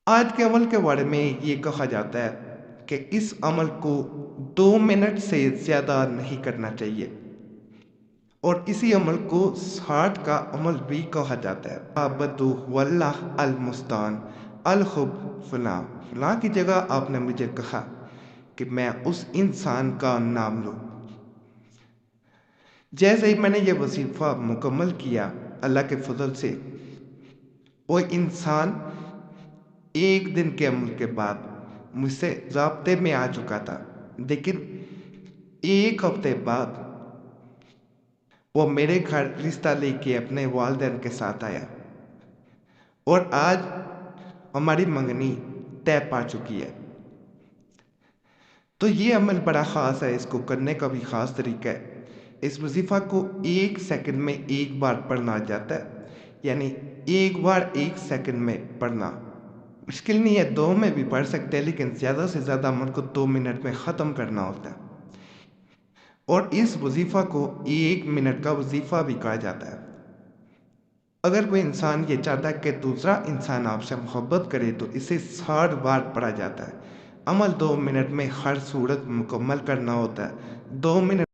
آج کے عمل کے بارے میں یہ کہا جاتا ہے کہ اس عمل کو 2 منٹ سے زیادہ نہیں کرنا چاہیے، اور اسی عمل کو 60 کا عمل بھی کہا جاتا ہے۔ بدو واللہ المستان الخب فلاں فلاں کی جگہ آپ نے مجھے کہا کہ میں اس انسان کا نام لوں۔ جیسے ہی میں نے یہ وظیفہ مکمل کیا، اللہ کے فضل سے وہ انسان ایک دن کے عمل کے بعد مجھ سے رابطے میں آ چکا تھا، لیکن ایک ہفتے بعد وہ میرے گھر رشتہ لے کے اپنے والدین کے ساتھ آیا، اور آج ہماری منگنی طے پا چکی ہے۔ تو یہ عمل بڑا خاص ہے، اس کو کرنے کا بھی خاص طریقہ ہے۔ اس وظیفہ کو 1 سیکنڈ میں ایک بار پڑھنا جاتا ہے، یعنی ایک بار 1 سیکنڈ میں پڑھنا مشکل نہیں ہے، 2 میں بھی پڑھ سکتے ہیں، لیکن زیادہ سے زیادہ عمل کو 2 منٹ میں ختم کرنا ہوتا ہے۔ اور اس وظیفہ کو 1 منٹ کا وظیفہ بھی کہا جاتا ہے۔ اگر کوئی انسان یہ چاہتا ہے کہ دوسرا انسان آپ سے محبت کرے تو اسے 60 بار پڑھا جاتا ہے۔ عمل 2 منٹ میں ہر صورت مکمل کرنا ہوتا ہے۔ 2 منٹ